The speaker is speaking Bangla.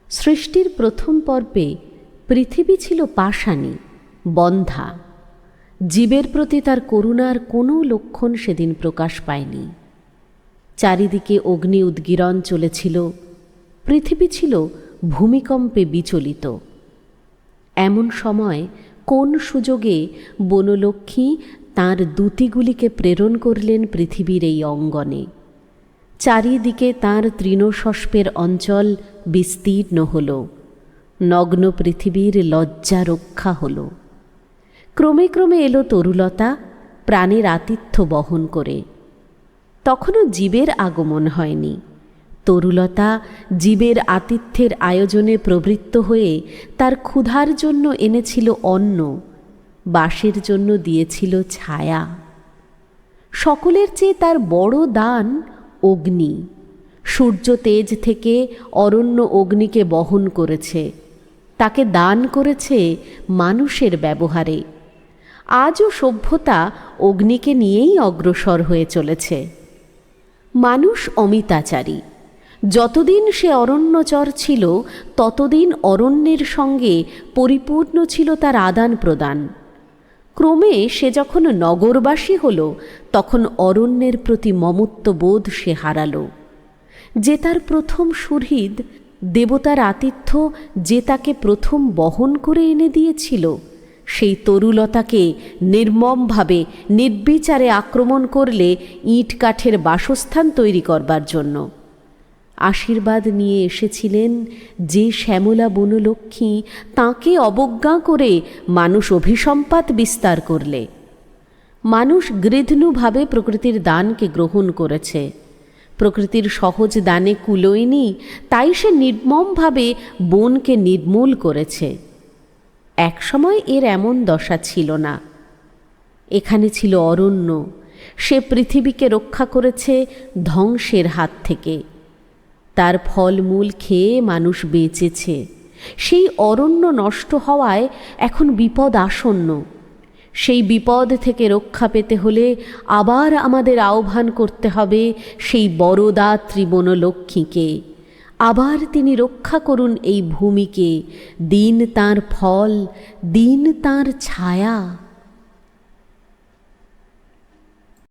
সৃষ্টির প্রথম পর্বে পৃথিবী ছিল পাষাণী, বন্ধা। জীবের প্রতি তার করুণার কোনো লক্ষণ সেদিন প্রকাশ পায়নি। চারিদিকে অগ্নি উদ্গীরণ চলেছিল। পৃথিবী ছিল ভূমিকম্পে বিচলিত। এমন সময় কোন সুযোগে বনলক্ষ্মী তাঁর দূতিগুলিকে প্রেরণ করলেন পৃথিবীর এই অঙ্গনে। চারিদিকে তাঁর তৃণশস্পের অঞ্চল বিস্তীর্ণ হল। নগ্ন পৃথিবীর লজ্জা রক্ষা হল। ক্রমে ক্রমে এলো তরুলতা প্রাণের আতিথ্য বহন করে। তখনও জীবের আগমন হয়নি। তরুলতা জীবের আতিথ্যের আয়োজনে প্রবৃত্ত হয়ে তার ক্ষুধার জন্য এনেছিল অন্ন, বাসের জন্য দিয়েছিল ছায়া। সকলের চেয়ে তার বড় দান অগ্নি। সূর্য তেজ থেকে অরণ্য অগ্নিকে বহন করেছে, তাকে দান করেছে মানুষের ব্যবহারে। আজও সভ্যতা অগ্নিকে নিয়েই অগ্রসর হয়ে চলেছে। মানুষ অমিতাচারী। যতদিন সে অরণ্যচর ছিল ততদিন অরণ্যের সঙ্গে পরিপূর্ণ ছিল তার আদান প্রদান। ক্রমে সে যখন নগরবাসী হল তখন অরণ্যের প্রতি মমত্ববোধ সে হারাল। যে তার প্রথম সুহৃদ, দেবতার আতিথ্য যে তাকে প্রথম বহন করে এনে দিয়েছিল, সেই তরুলতাকে নির্মমভাবে নির্বিচারে আক্রমণ করলে ইট কাঠের বাসস্থান তৈরি করবার জন্য। আশীর্বাদ নিয়ে এসেছিলেন যে শ্যামলা বনলক্ষ্মী, তাঁকে অবজ্ঞা করে মানুষ অভিসম্পাত বিস্তার করলে। মানুষ গৃধ্ণুভাবে প্রকৃতির দানকে গ্রহণ করেছে। প্রকৃতির সহজ দানে কুলোয়নি, তাই সে নির্মমভাবে বনকে নির্মূল করেছে। একসময় এর এমন দশা ছিল না। এখানে ছিল অরণ্য। সে পৃথিবীকে রক্ষা করেছে ধ্বংসের হাত থেকে। তার ফলমূল খেয়ে মানুষ বেঁচেছে। সেই অরণ্য নষ্ট হওয়ায় এখন বিপদ আসন্ন। সেই বিপদ থেকে রক্ষা পেতে হলে আবার আমাদের আহ্বান করতে হবে সেই বরদাত্রী বনলক্ষ্মীকে। আবার তিনি রক্ষা করুন এই ভূমিকে। দিন তাঁর ফল, দিন তাঁর ছায়া।